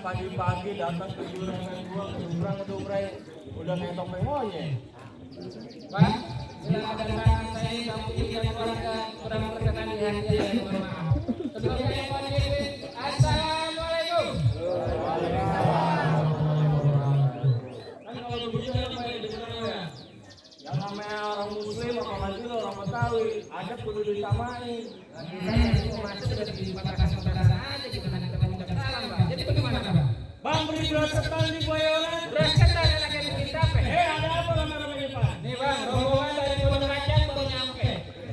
Pagi-pagi datang ke juragan gua ngedobrak udah ngetok monyet. Pak, silakan dari belakang saya kamu juga keluarga kurang berkenan di hati ya, mohon maaf. Sebelumnya yang wajib, assalamualaikum. Kan kalau begitu apa yang didengarnya? Yang namanya orang Muslim apalagi lo orang Betawi, adat kudu disamain. Saya masuk dari batas saudara aja kita nanti ketemu jam salam, Pak. Jadi bagaimana, Pak? Bang beri beras ketan di Bayoran. Beras ketan lagi kita apa? Ada apa rame-rame Pak? Nih Bang, rombongan dari Pondok Kacang baru nyampe.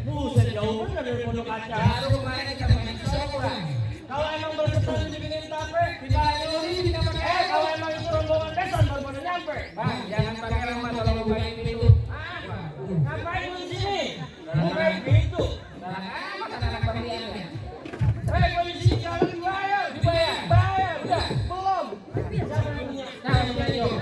Buset jauh bener dari Pondok Kacang. Baru kemarin kita main seorang. Kalau emang beras ketan dibikinin tape, Kita nyuri kita pakai. kalau emang itu rombongan besan baru pada nyampe. Bang, jangan pakai lama kalau mau main itu. Apa? Ngapain lu di sini? Bukan gitu. Nah, amat anak pembelian. Gua di sini kalau dibayar. Dibayar. Bayar. Udah. Belum. Siapa yang punya? Nah, jadi om.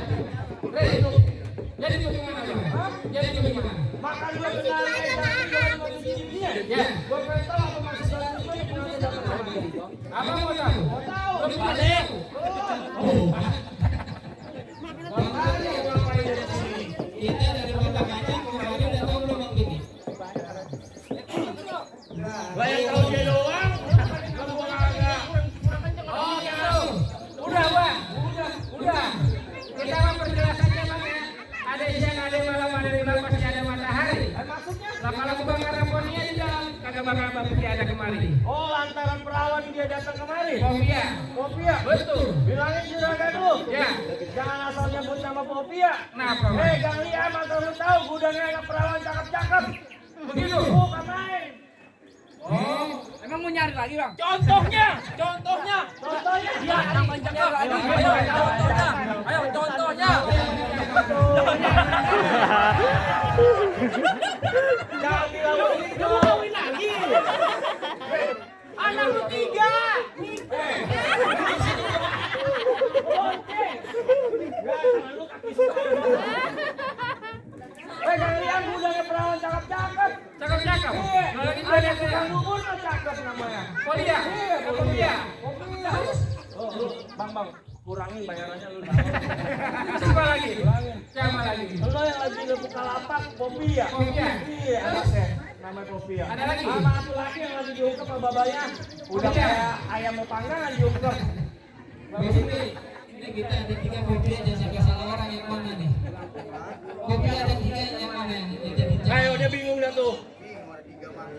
Jadi bagaimana, Bang? Jadi bagaimana? Makan gua kenal tapi di sini dia. Ya. Gua pengen tahu apa maksud dalam itu yang punya dapat lagi. Apa mau tahu? Mau tahu? Lebih balik. Oh. Makanya gua main dari sini. Kita dari Pondok Kacang kemarin udah tahu belum Bang Gini? Gua yang tahu dia doang. Kalau gua kagak. Oh, gitu. Udah, Bang. Udah. Kita memperjelas aja, Bang ya. Ada siang, ada malam, ada di bulan pasti ada matahari. Maksudnya? Lah kalau kebakar Ramponia di dalam kagak bakal bapak ada kemari. Oh, lantaran perawan dia datang kemari. Popia. Popia. Betul. Bilangin juragan lu. Ya. Jangan asal nyebut nama Popia. Kenapa, Bang? Gang Liam atau lu tahu gudangnya anak perawan cakep-cakep. Begitu. Bukan main. Oh, emang mau nyari lagi, Bang? Contohnya. Iya, anak cakep. Ayo, contohnya. Jangan bilang begitu. Lu kawin lagi. Anak lu 3. Lu kaki Gang Liam gudangnya perawan cakep-cakep. Cakep-cakep. Iya. Kalau gitu Ada ada tukang bubur mah cakep namanya. Polia. Iya, Polia. Popia. Oh, lu, bang, kurangin bayarannya lu. Siapa lagi? Kurangin. Siapa lagi? Lu yang lagi di Bukalapak, Popia. Popia. Iya, anaknya. Namanya Popia. Ada lagi? Sama satu lagi yang lagi diungkep sama babanya. Udah Popia. kayak ayam mau panggangan diungkep. Ini kita ada 3 kopi aja sampai salah orang yang mana nih? Kopi ada 3 yang mana nih? Ayo, dia bingung dah tuh.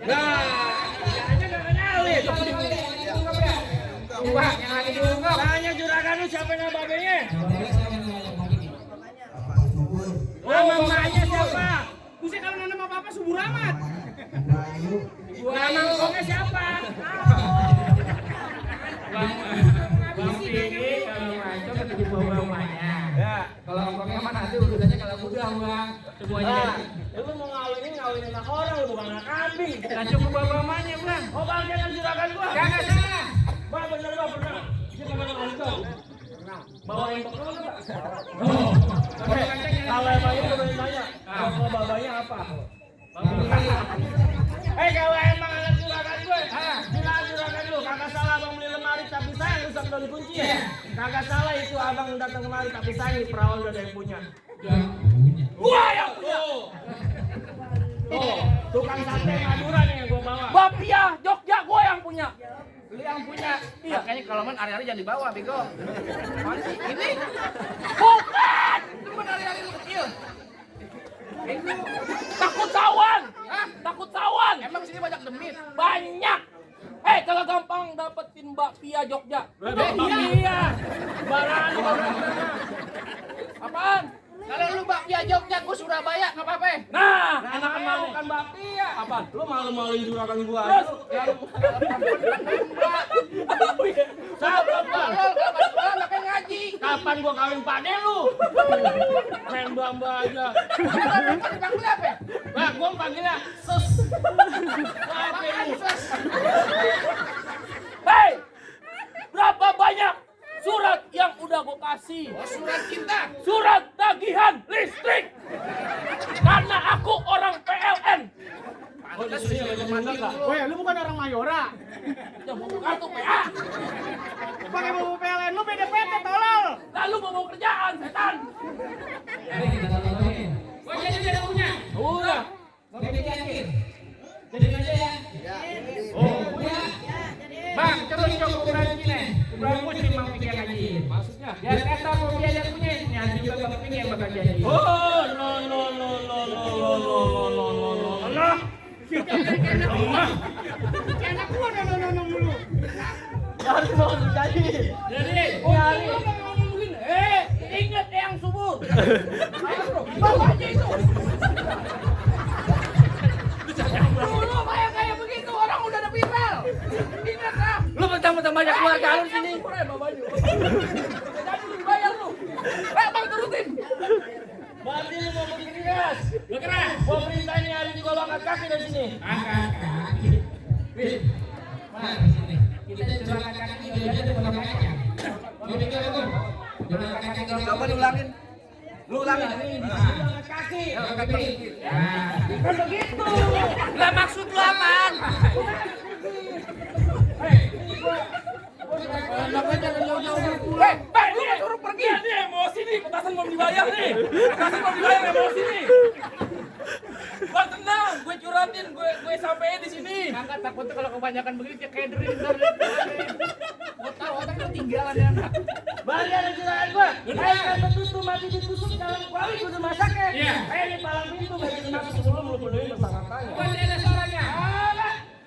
Nah, aja gak kenalin. Wah, yang lagi diungkap. Tanya juragan lu siapa nama babenya? Oh, Nama emaknya siapa? Buset kalau nama bapak subur amat. Nama ngomongnya siapa? Bang Pigi kalau ngaco kata di bawah rumahnya. Ya. Kalau ngomongnya mana nanti urusannya kalau mudah bang. Semuanya. Lu mau ngawinin anak orang, lu bukan anak kambing. Nah cukup bawa rumahnya bang. Oh bang, jangan juragan gua. Kagak salah. Bang, bener bang, bener. Siapa mana kau? Bawain bekal nggak? Oh. Kalau emang itu udah nanya, kalau bawanya apa? Kalau emang anak juragan gue, bilang juragan lu, kagak salah abang beli lemari tapi sayang rusak udah dikunci ya. Kagak salah itu abang datang kemari tapi sayang perawan udah ada yang punya. Gua yang punya. Tuh, tukang sate Madura nih yang gua bawa. Bapia, Jogja, gue yang punya. Lu yang punya. Iya. Makanya kalau main hari-hari jangan dibawa, bego. Mana sih? Ini. Bukan! Itu kan hari-hari lu kecil. Bego. Takut sawan! Hah? Takut sawan! Emang sini banyak demit. Banyak! Kagak gampang dapetin Bapia Jogja. Iya. Barang lu Apaan? Kalau lu bakpia Jogja, gua Surabaya, nggak apa-apa. Nah, enakan mau kan bapia. apaan? Lu malu-maluin juragan gua. Terus? Sabar, balol, kapan sekolah pakai ngaji. Kapan gua kawin pade lu? Main bamba aja. Dipanggil apa? Nah, gua panggilnya Sus. Apa lu? Hei! Berapa banyak surat yang udah gue kasih? Oh, surat cinta. Surat tagihan listrik. Karena aku orang PLN. Pantas sih enggak? Weh, lu bukan orang Mayora. Yang mau kartu PA. Pakai buku PLN lu beda PT tolol. Lalu mau kerjaan, setan. Gua jadi dia punya. Udah. Gua yakin. Jadi aja ya. Oh, Ya. Bang, terus coba ukuran sini. Ukuran muslim mau pikir ngaji. Maksudnya? Ya kata mau dia ada punya. Nanti juga bang ini yang bakal jadi. oh, no. Allah. Anak gua no mulu. Harus mau jadi. Jadi, Nyari. Ingat yang subur. Bawa aja itu. Dulu kayak begitu orang udah ada viral. Ingat lah. Lu mentang-mentang banyak keluarga lu sini. Jadi dibayar lu. Bang turutin. Berarti lu mau bikin keras. lu keras. Gua perintahin nih hari ini gua angkat kaki dari sini. Angkat kaki. Wih. Mana sini? Kita coba angkat kaki dia aja dengan kaca. Mau pikir itu. Coba angkat kaki kalau Coba ulangin. Lu ulangin. angkat kaki. Angkat kaki. Nah, Kan begitu. Lah maksud lu apaan? Bang, lu kan suruh pergi. Ini emosi nih, petasan belum dibayar nih. Petasan belum dibayar emosi nih. Bang tenang, gue curatin, gue sampein di sini. angkat takutnya kalau kebanyakan begini dia catering ntar. Gua tahu otaknya ketinggalan ya anak. Balik ada juragan gua. Ayo kan betutu mati ditusuk dalam kuali kudu masaknya. Iya. Ayo di palang pintu bagi masuk sebelum lu penuhin persyaratannya. Buat ada suaranya.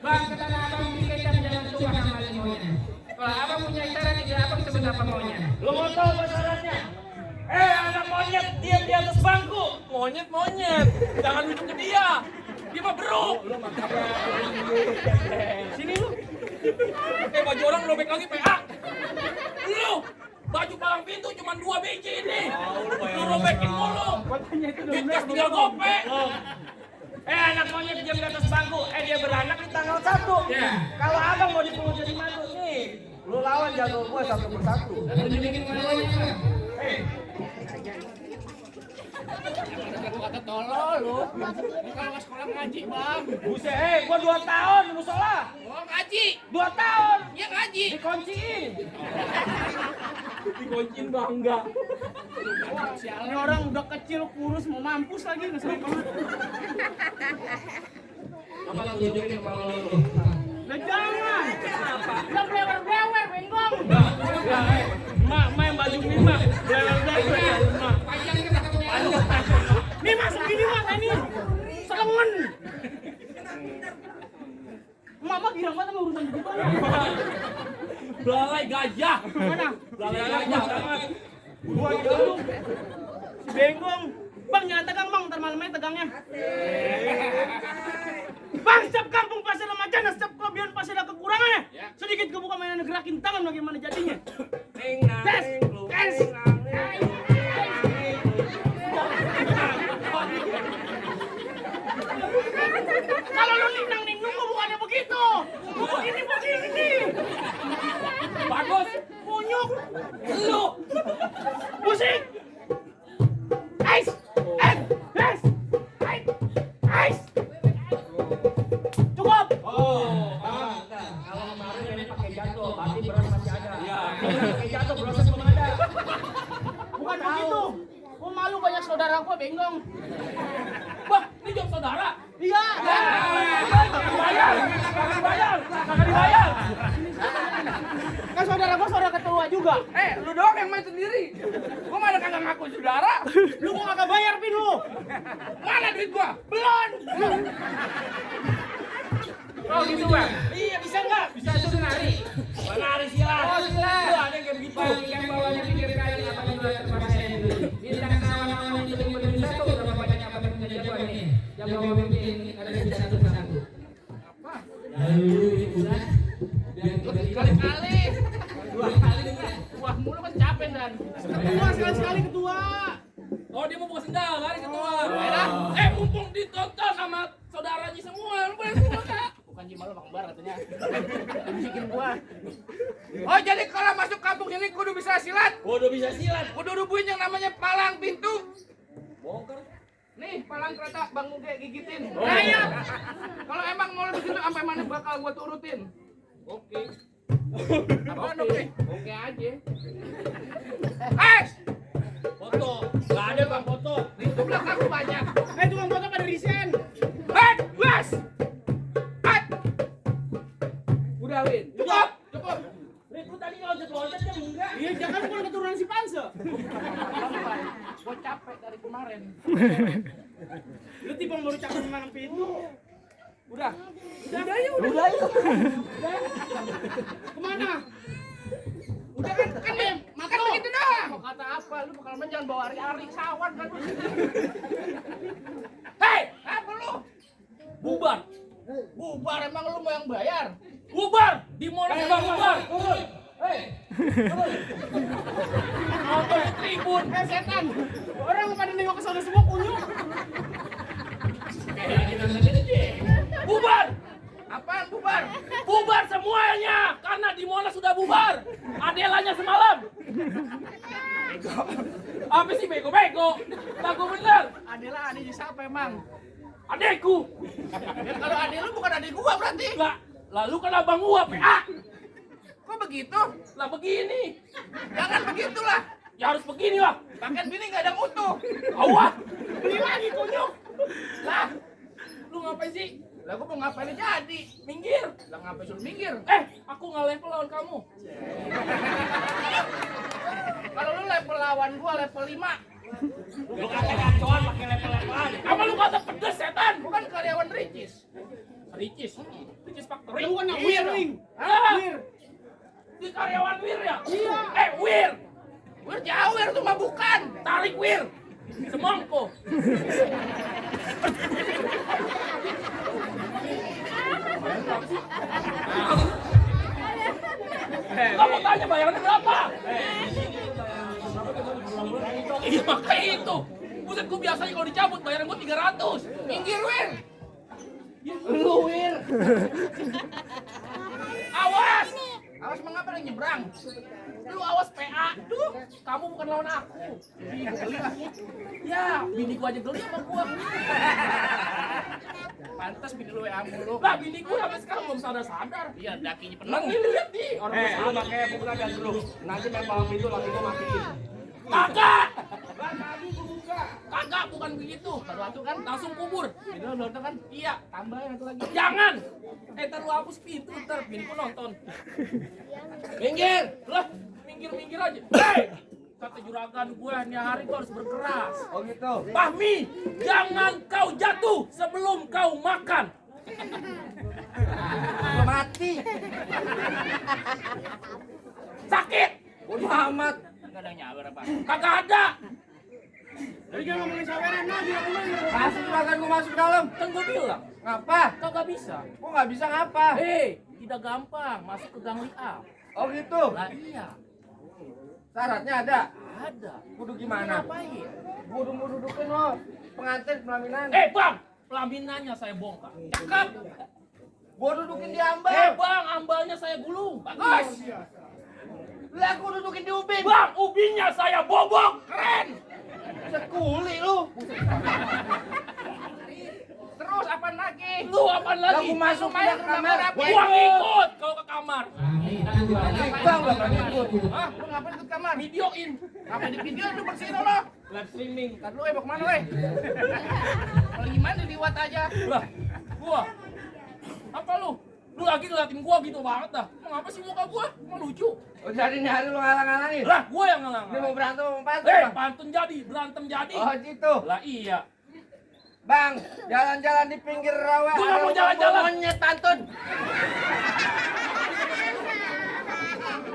Bang, kata abang beli kecap jangan suka sama limonya. Kalau abang punya isyarat tidak abang sebut apa maunya. Lu mau tahu apa syaratnya? Anak monyet diam di atas bangku. Monyet. Jangan duduk ke dia. Dia mah beruk. Sini lu. Pakai baju orang robek lagi PA. Lu baju palang pintu cuma 2 biji ini. Lu robekin mulu. Dikas tinggal gope. Anak monyet diam di atas bangku. Dia beranak di tanggal 1. Ya. Kalau abang mau dipungut jadi mantu nih, lu lawan jago gua satu persatu. Tunjukin malunya. Kata tolol lu. Kalau nggak sekolah ngaji bang. Buset, gua 2 tahun musola. Oh ngaji. 2 tahun. Ya ngaji. Dikunciin. Dikuncin bangga. Ini orang udah kecil kurus mau mampus lagi ngeselin banget. Apa lu tunjukin kalau lu? Nah jangan. Udah blewer-blewer bengong. Mak yang baju Mima. Blewer-blewer. Panjang kita punya. Nih masuk gini mak ini. Selengen. Mama girang banget sama urusan begitu. Belalai gajah. Mana? Belalai gajah banget. Gua dulu. Si bengong. Bang jangan tegang bang, ntar malamnya tegangnya. Bang Kalau ningnang bukannya begitu. Begini. Bagus. Munyuk. Lu. Musik. Ice. Cukup. Kalau kemarin ini pakai jatuh, berarti beras masih ada. Pakai jatuh, berasnya belum ada. Bukan begitu. Gua malu banyak saudara gua bengong. Wah, ini jam saudara. Iya. Kagak dibayar. Kan saudara gua saudara ketua juga. Lu doang yang main sendiri. Gua mana kagak ngaku saudara. Lu gua kagak bayar pin lu. Mana duit gua? Belum. Oh gitu, Bang. Iya, bisa enggak? Bisa suruh nari. Menari silat. Oh, silat. Tuh, ada yang kayak begitu. Yang bawahnya pinggir kain apa juga terpaksa itu. Bintang kawan-kawan itu berdiri satu berapa banyak apa yang jagoan nih. Yang bawa bikin ada di satu. Apa? Lalu udah kali-kali. 2 kali dengan wah mulu kan capek dan. Ketua sekali ketua. Oh, dia mau buka sendal kali ketua. Mumpung ditonton sama saudara Ji semua, lu boleh semua Kak. Bukan Jimal Bang Bar katanya. Bikin gua. Oh, jadi kalau masuk kampung ini kudu bisa silat. Udah bisa silat. Kudu rubuhin yang namanya palang pintu. Bongkar. Nih, palang kereta Bang Muge gigitin. Oh. Nah, iya. Kalau emang mau lebih situ sampai mana bakal gua turutin. Oke. Apaan oke? Oke aja. Foto. Gak ada Bang foto. Itu belakang banyak. Tukang foto pada resign. Bas. Udah, Win. Cukup. Lu tadi loncat-loncat kan enggak? Iya, jangan bukan keturunan si Panse. Gua capek dari kemarin. Lu tipe baru cakep menang pintu. Udah. Udah yuk. Kemana? Udah kan ya, Makan begitu doang. mau kata apa? Lu bakal jangan bawa ari-ari sawan kan. Hei, apa lu? Bubar. Bubar emang lu mau yang bayar? Bubar. Di mall emang bubar. Apa tribun? Setan. Orang pada nengok ke sana semua kunyuk. Bubar. Apaan bubar? Bubar semuanya karena di Monas sudah bubar. Adelanya semalam. Apa sih bego-bego? Bego bener. Adela adiknya siapa emang? Adekku. Ya, kalau adik lu bukan adik gua berarti. Lah, lalu kan abang gua PA. Kok begitu? Lah begini. Jangan begitulah. Ya harus begini lah. Paket bini gak ada mutu. Awah. Beli lagi kunyuk. Lah, lu ngapain sih? Lah gua mau ngapain jadi? Minggir. Lah ngapain suruh minggir? Aku nggak level lawan kamu. Kalau lu level lawan gua level 5. Lu kata gacoan pakai level-levelan. Apa lu kata pedes setan? Bukan karyawan Ricis. Ricis Factory. Lu kan yang Iya Wir, dong. Wing. Ah, Wir. di karyawan Wir ya? Iya. Wir. Wir jauh Wir tuh mah bukan. Tarik Wir. Semongko. Kamu tanya bayarannya berapa? Iya makanya itu. Buset, gue biasanya kalau dicabut bayaran gue 300. Minggir Wir. Lu Wir. Awas. Awas mengapa yang nyebrang? Lu awas PA. Duh, kamu bukan lawan aku. Ya, bini gua aja geli sama gua. Pantas bini lu WA mulu. Lah, bini gua sampai sekarang belum sadar-sadar. Iya, dakinya penuh. Nang lihat nih, orang Lu pakai buka dan dulu. Nanti main palang pintu lagi gua matiin. kagak. Lah tadi gua buka. Kagak, bukan begitu. Satu kan Langsung kubur. bini lu nonton kan? Iya. Tambahin satu lagi. Jangan. Ntar lu hapus pintu, ntar bini gua nonton. Minggir. Lah, minggir-minggir aja. Hei! Kata juragan gue, nih hari kau harus berkeras. Oh gitu. Fahmi, jangan kau jatuh sebelum kau makan. Gua mati. Sakit. Bodoh amat. Enggak ada nyawer apa? Kagak ada. Jadi jangan ngomongin saweran lagi aku mah. Masuk juragan gua masuk dalam. Kan gue bilang, Ngapa? kagak bisa. Gua nggak bisa ngapa? Tidak gampang masuk ke gang liap. Oh gitu. Lah iya, Syaratnya ada. ada. Kudu gimana? Ngapain? Kudu mau dudukin lo. Pengantin pelaminan. Bang, Pelaminannya saya bongkar. Cakep. Gua dudukin di ambal. Bang, ambalnya saya gulung. Bagus. Lah gua dudukin di ubin. Bang, ubinnya saya bobok. Keren. Sekuli lu. Terus apa lagi? Lu apa lagi? Aku masuk ke kamar. Gua ngikut kalau ke kamar. Bang, gak ngikut. Hah? Lu ngapain ikut kamar? Videoin. Ngapain di video lu bersihin lo? Live streaming. Ntar lu mau kemana weh? Kalau gimana liwat aja. Lah, gua. Apa lu? Lu lagi ngeliatin gua gitu banget dah. Ngapa sih muka gua? Emang lucu. Oh, jadi nyari lu ngalang-ngalangin. Lah, gua yang ngalang. Ini mau berantem sama pantun, Bang. Pantun jadi, berantem jadi. Oh, gitu. Lah iya. Bang, jalan-jalan di pinggir rawa. Gua nggak mau ada jalan-jalan. monyet pantun.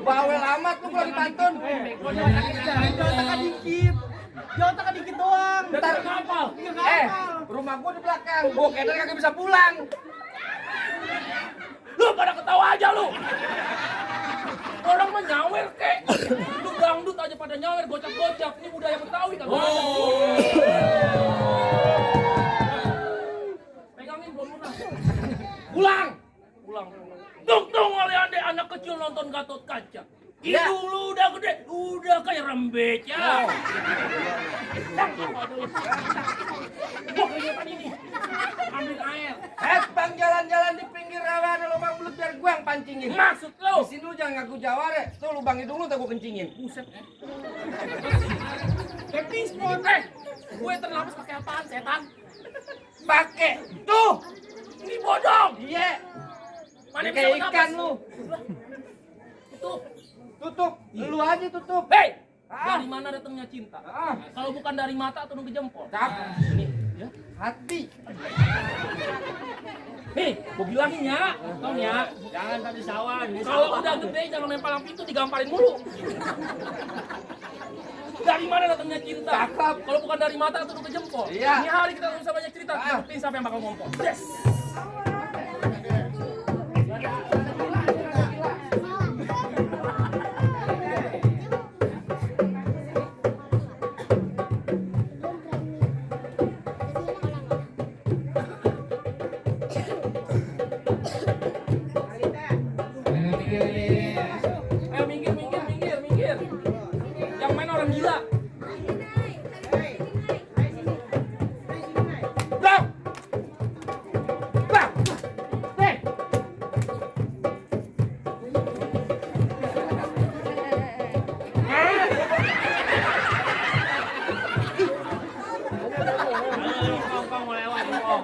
Bawel amat lu lagi pantun. Jangan dikit. Jangan dikit doang. Ntar ngapal. Rumah gua di belakang. Gua keder kagak bisa pulang. Lu pada ketawa aja lu. Orang mah nyawer kek. Lu dangdut aja pada nyawer, gocap-gocap. Ini budaya Betawi kan. Pegangin belum pernah. Pulang. Pulang. Tung oleh adek anak kecil nonton Gatot Kaca. Ya. Itu lu udah gede, udah kayak rembet ya. Gua kelihatan ini. Ambil air. Bang, jalan-jalan di pinggir rawa ada lubang belut biar gua yang pancingin. Maksud lu? Di sini lu jangan ngaku jawara. Tuh lubang hidung lu tak gua kencingin. Buset. Camping spot. Gue terlapas pakai apaan, setan? Pakai. Tuh. Ini bodong. Iya. Mana bisa Kayak bernapas? ikan lu. Tutup. Tutup. Lu aja tutup. Hei, Ah. dari mana datangnya cinta? Ah. Kalau bukan dari mata atau ke jempol. Cap. Ini, ya. Hati. Nih, gua bilangin ya, tau ya. Jangan tadi sawan. Kalau udah gede jangan main palang pintu digamparin mulu. Dari mana datangnya cinta? Cakep. Kalau bukan dari mata atau ke jempol. Iya. Ini hari kita nggak usah banyak cerita. Ah. Buktiin siapa yang bakal ngompol. Yes. Ayo minggir. Yang main orang gila. Bang! Bang! Hei! Kong mau lewat, Kong.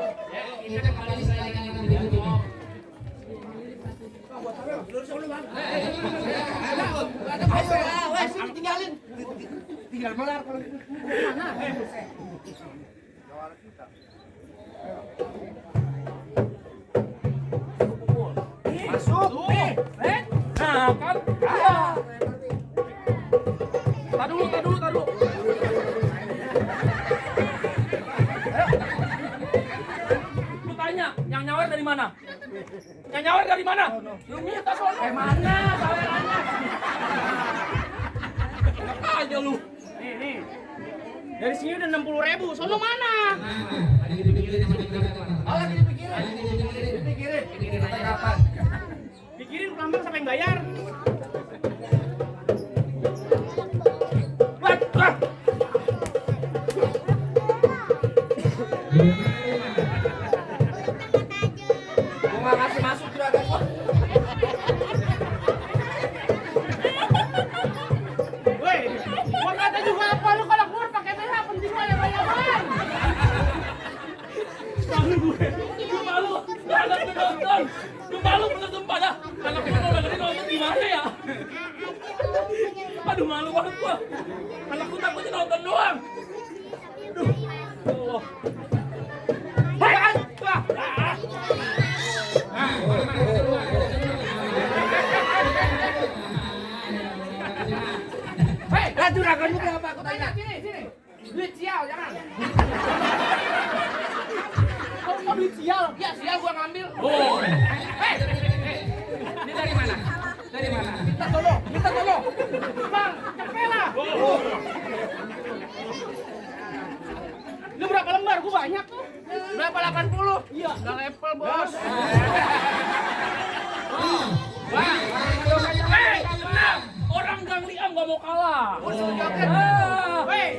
Tinggalin. Tinggal melar kalau masuk. Nah, kan? Tar dulu. Lu tanya, yang nyawer dari mana? Yang nyawer dari mana? Lu minta sono. Mana sawerannya? Aja lu. Nih. Dari sini udah 60.000. Sono mana? Oh, lagi dipikirin. Dipikirin. Sampai kapan? Pikirin pelan-pelan sampai bayar. Gua nggak kasih masuk juragan gua. Woi, gua kata juga apa lu kalau keluar pakai BH penting lo yang bayaran. Lu malu. Anak lu nonton. Lu malu bener sumpah dah. Anak lu udah gede nonton gimana ya? Aduh malu banget gua. Anak lu takutnya nonton doang. Aduh. Allah. Hei, Hei, juragan lu berapa? Aku tanya. Sini. Duit sial jangan. Kau duit sial? Ya sial gua ngambil. Oh. Hei. Ini dari mana? Minta tolong. Bang, cepet lah. Lu berapa lembar? Gua banyak tuh. Berapa 80? Iya. Udah level, Bos. Tenang. Orang Gang Liam gak mau kalah. Weh,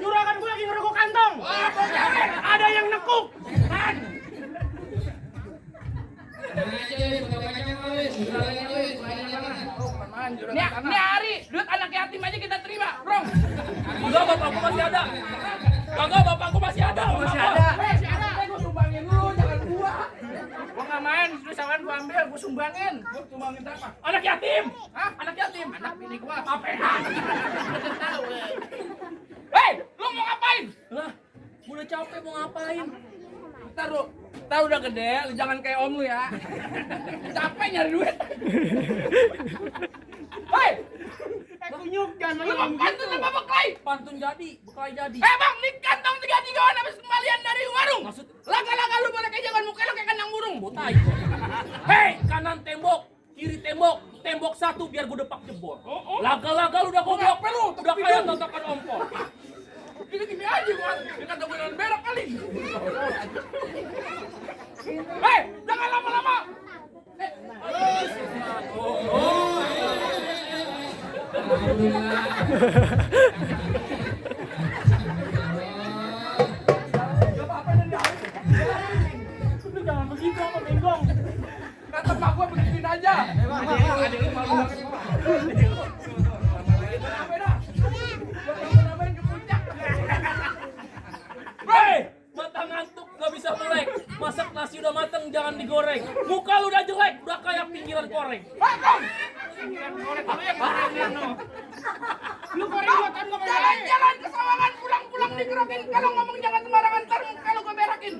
juragan gue lagi ngerokok kantong. Ada yang nekuk. Kan? Ini hari, duit anak yatim aja kita terima, Bro. Enggak, bapakku masih ada. Kagak, bapakku masih ada. Masih ada. Gue sumbangin dulu, jangan gua. Gua nggak main, terus sawan gua ambil, gua sumbangin. Gua sumbangin berapa? Anak yatim. Hah? Anak yatim? Anak bini gua. Apa? Udah tahu. Hei, lu mau ngapain? Lah, udah capek mau ngapain? Ntar udah gede, lu jangan kayak om lu ya. Capek nyari duit. Hei, Kunyuk jangan Lu mau pantun apa beklai? pantun jadi, beklai jadi. Bang, nih kantong 3-3-an habis kembalian dari warung. Maksud, Laga-laga lu boleh kayak jangan muka lu kayak kandang burung. botai. Hei, kanan tembok, kiri tembok, tembok satu biar gue depak jebol. Laga-laga lu udah goblok, udah kayak tatakan ompol. Gini-gini aja gua. Dia kata gua dengan berak kali. Hei, jangan lama-lama. Lu jangan begitu sama Benggong. Kata mak gua begituin aja. Adik lu malu banget. Kenapa dah? Gua nambahin ke puncak. Hei, mata ngantuk gak bisa melek. Masak nasi udah mateng jangan digoreng. Muka lu udah jelek, udah kayak pinggiran koreng. Lu koreng gua kan gua Jalan-jalan ke sawangan pulang-pulang dikerokin. Kalau ngomong jangan sembarangan ntar kalau gua berakin.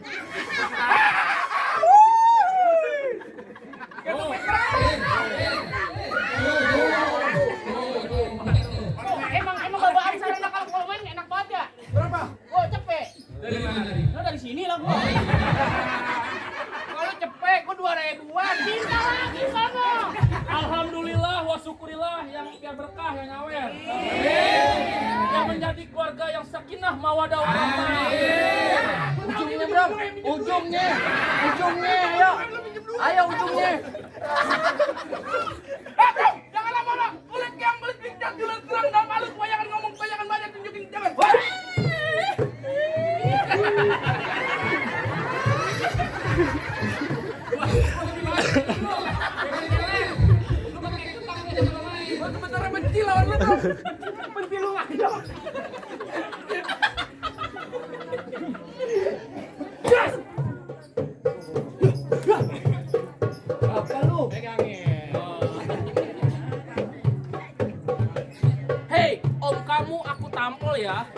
Emang babaan sarana kalau gua main enak banget ya. Berapa? Gua cepet. Dari mana tadi? Nah dari sini lah gua. Kalau cepet gua 2.000-an. Minta lagi sana. Alhamdulillah wa syukurillah yang biar berkah yang nyawer. Yang menjadi keluarga yang sakinah mawadah warahmah. Ujungnya bro, ujungnya, ayo, ujungnya. Bro, jangan lama-lama, kulit yang belit bijak, jualan terang dan malu, kebanyakan ngomong, kebanyakan banyak tunjukin jangan. Gua sebenarnya benci lawan lu bro. Benci lu aja. Apa lu? Pegangin. Hei, om kamu aku tampol ya.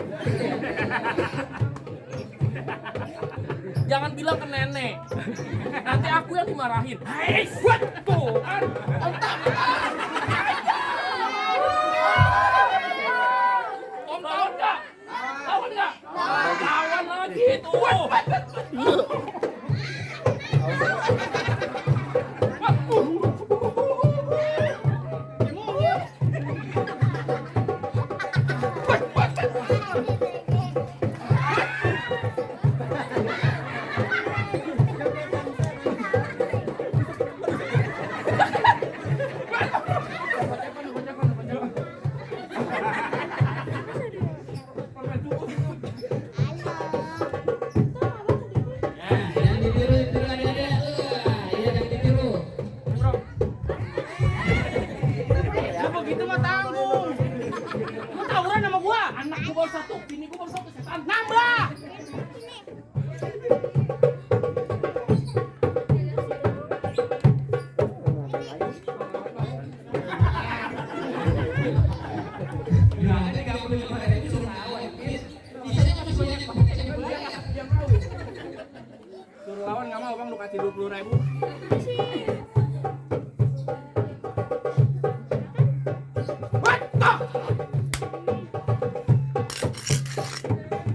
Jangan bilang ke nenek. Nanti aku yang dimarahin. Hei, buat tuh kan. Om tampol. Om tahu enggak? Tahu enggak? Lawan lagi tuh. Ya begitu mah tanggung. Lu tawuran sama gua. Anak gua baru satu, bini gua baru satu, setan. Nambah. Suruh lawan nggak mau bang, lu kasih 20.000.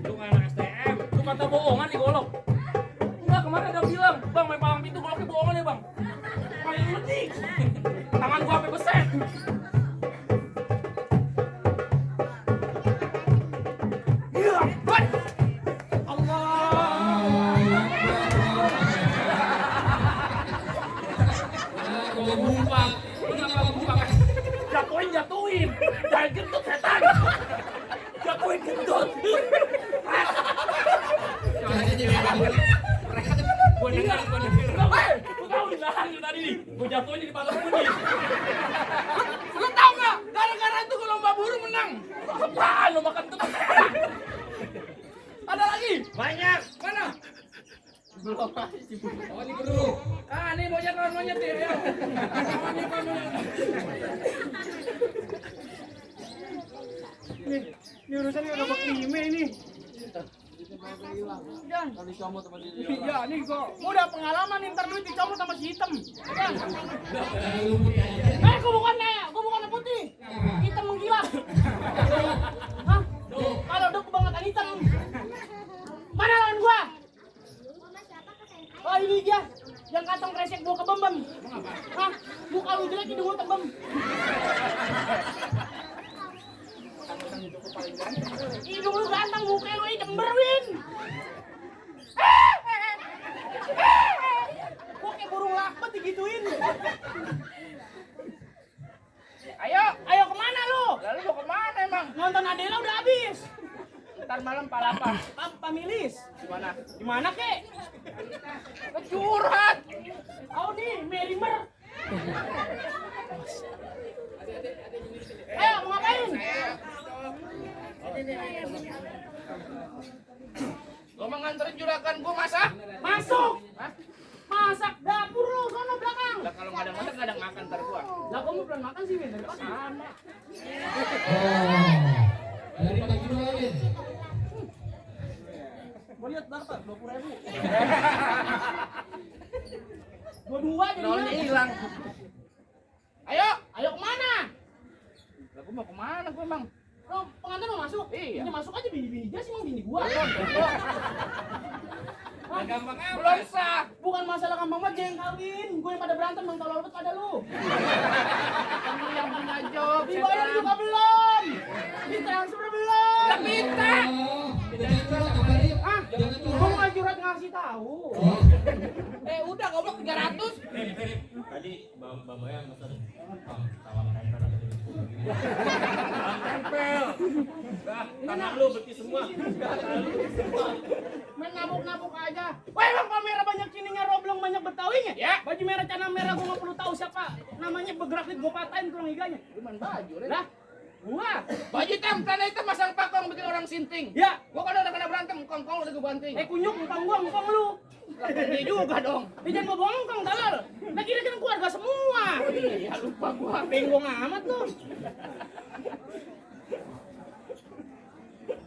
Lu nggak anak STM, lu kata bohongan digolok. Enggak, kemarin ada bilang, bang main palang pintu goloknya bohongan ya bang. Paling ledik. Tangan gua sampai beset. Iya, buat. Allah. mendengar gua denger. Gua tahu di belakang lu tadi nih. Gua jatuhnya di patok lu nih. Lu tahu nggak? Gara-gara itu gua lomba burung menang. Apaan lu makan tuh? Ada lagi? Banyak. Mana? Belum masih. Oh ini burung. Ah ini monyet lawan monyet nih. Ayo. Monyet lawan monyet. Ini urusannya udah kelima ini. Jan. Iya, nih gua udah pengalaman nih, ntar duit dicomot sama si hitam. Jan. Gua bukan putih. Hitam mengkilap. Hah? Kalau udah kebangetan hitam. Mana lawan gua? Oh ini dia, yang kantong kresek gua kebembem. Hah? Muka lu jelek hidung lu tebem. Hidung lu ganteng, muka lu jemberwin. Gua kayak burung lakbat digituin. Ayo kemana lu? Lalu mau kemana emang? Nonton Adela udah habis. Ntar malam palapan. Pamilis. Gimana kek? Curhat. Oh nih, Merimer. Ayo mau ngapain? Gua mau nganterin juragan gua masak. Masuk. Hah? Masak dapur lu sono belakang. Lah kalau enggak ada masak enggak ada makan ntar gua. Lah kamu belum makan sih, Ben. Sama. Dari pagi dulu aja. Gua lihat berapa? 20.000. Dua jadi. Nolnya hilang. Ayo kemana? Lah gua mau kemana gua emang? Lo pengantin mau masuk? Iya. Ini masuk aja bini-bini dia sih emang bini gua. Gampang amat. Belum sah. Bukan masalah gampang banget yang kawin. Gue yang pada berantem bang tolol banget pada lu. Kamu yang punya job. Dibayar juga belum. Ditransfer belum. Lah minta. Jangan curhat kembali. Ah, gua nggak curhat ngasih tahu. Udah goblok 300. Tadi Mbak yang pesan tawar tempel ada di situ. Tempel. Tangan lu bersih semua. Main nabuk-nabuk aja. Wah emang kamera banyak cininya roblong banyak betawinya. Ya. Baju merah cana merah gua nggak perlu tahu siapa namanya bergerak gua patahin tulang iganya. Cuman baju lah. Gua Baju hitam, celana hitam, masang pakong bikin orang sinting. ya. Gua kalau udah kena berantem, kongkong udah gua banting. Kunyuk ngkong gua ngkong lu. Ini juga dong. Jangan gua bohong ngkong dalal. Nah kira kan keluarga semua. Iya, lupa gua. Bengong amat tuh.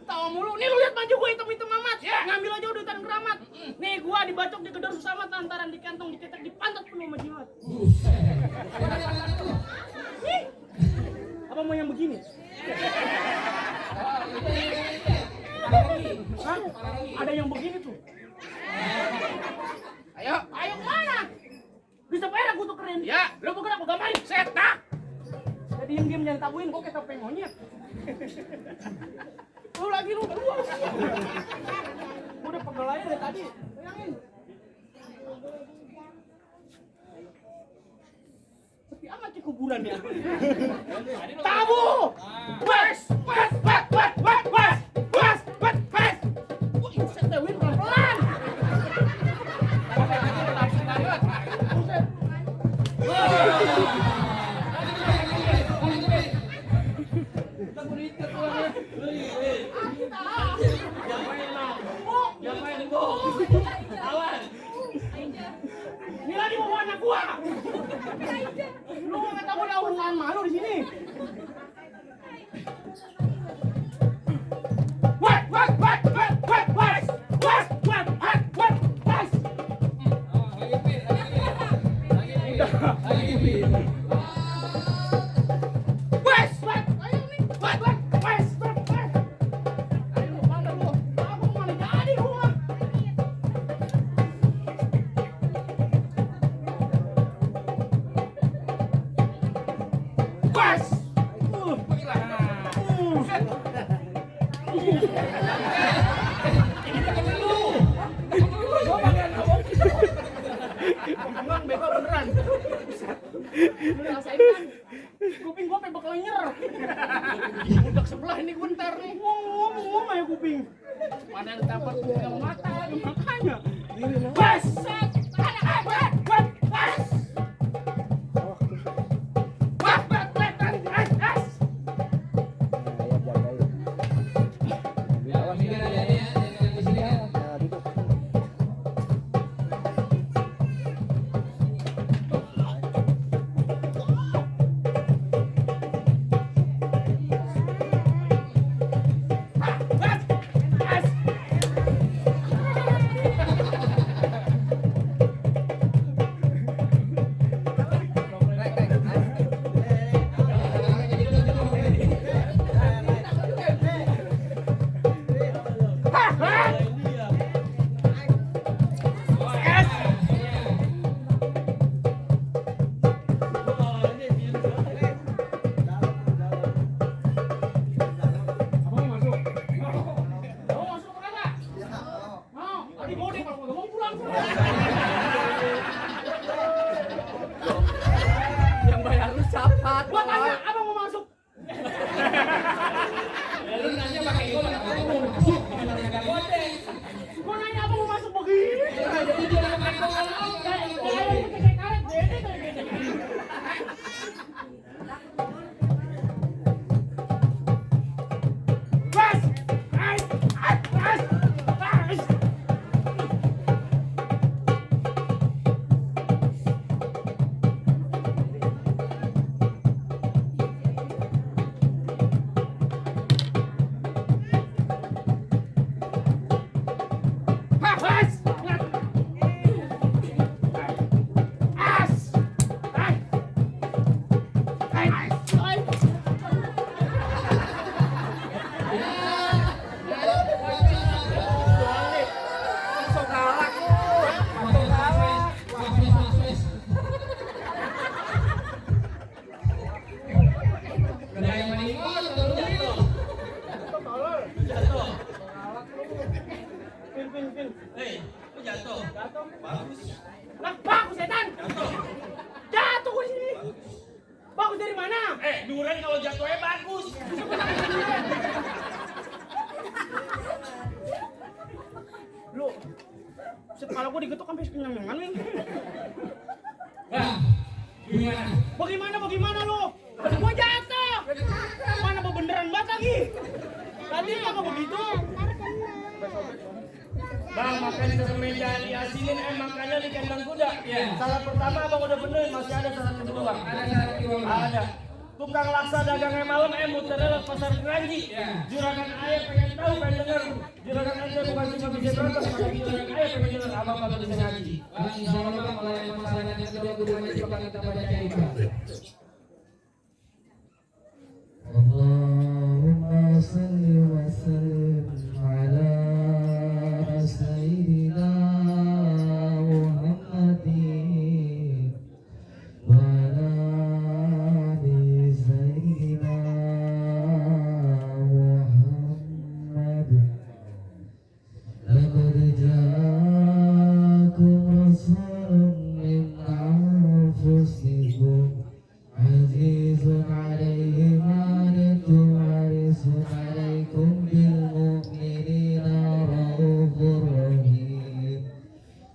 Tahu mulu. Nih lu lihat baju gua hitam-hitam amat. Ya. Ngambil aja udah taruh keramat. Nih gua dibacok di gedor susah amat lantaran di kantong diketek di pantat penuh sama jimat. Nih. Apa mau yang begini? Hah? Ada yang begini tuh. Ayo kemana? Bisa perak gua tuh keren. Ya. Lu bergerak gua gambarin. Setak. Jadi diam-diam jangan tabuin gua kayak topeng monyet. Lu lagi lu berdua. Gua udah pegel aja dari tadi. Bayangin. Sepi amat di kuburan ya. Tabu. Wes. Wah, inset deh Win pelan-pelan. Buset. Ini lagi mau anak gua. Lu nggak tahu ada urusan malu di sini. Emang bego beneran. Lu rasain kan? Kuping gua sampai bakal nyer. Budak sebelah ini gua ntar nih. Ngomong aja kuping. Mana yang dapat yang mata lagi makanya. Baset. duren kalau jatuhnya bagus. Lu, kepala gua digetok sampai kenyang-kenyangan nih. Nah, gimana? Bagaimana lu? Gua jatuh. Mana beneran banget lagi? Tadi kagak begitu. Bang, makan semeja diasinin makannya di kandang kuda. Iya. Salah pertama abang udah benerin, masih ada salah kedua bang. Ada syarat kedua, Bang. Ada. Tukang laksa dagangnya malam muternya lewat pasar Keranji. Iya. Juragan ayah pengen tahu, pengen denger. Juragan ayah bukan cuma bisa berontak, tapi juragan ayah pengen denger abang bakal bisa ngaji. Bang, insya Allah Bang, kalau yang masalah yang kedua-duanya coba kita baca ini Bang. Allahumma salli wa sallim ala sayyidina Muhammadin wa ala ali sayyidina Muhammad. Laqad ja'akum rasulun min anfusikum azizun 'alaihi ma anittum harisun 'alaikum bil mu'minina raufur rahim.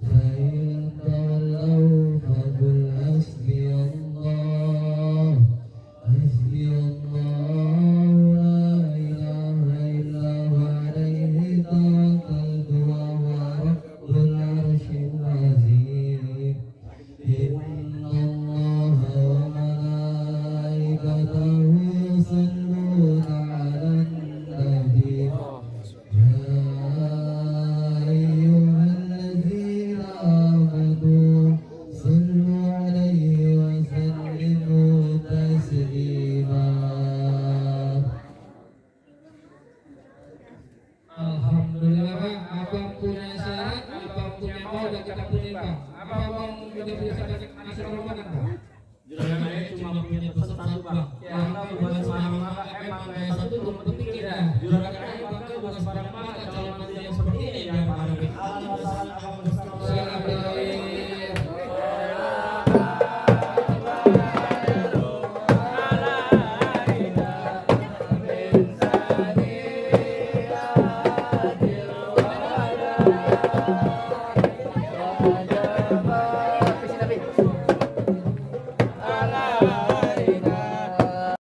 Fa in tawallaw faqul hasbiyallah la ilaha illa huwa 'alaihi tawakkaltu wa huwa rabbul 'arsyil 'azim. Inna Allaha wa malaikatahu yusalluna 'alan nabi. Ya ayyuhalladzina amanu sallu 'alaihi wa sallimu taslima. Alhamdulillah Bang, abang punya syarat, abang punya mau dan kita punya Bang. Abang sudah bisa ngasih korbanan Bang. Juragan ayah cuma punya pesan satu bang. Karena bukan sembarang maka emang kayak satu belum tentu pikir ya. Juragan ayah bangga bukan sembarang maka calon mantu yang seperti ini yang paling alam masalah abang bersama. Salam Bang. Alhamdulillah.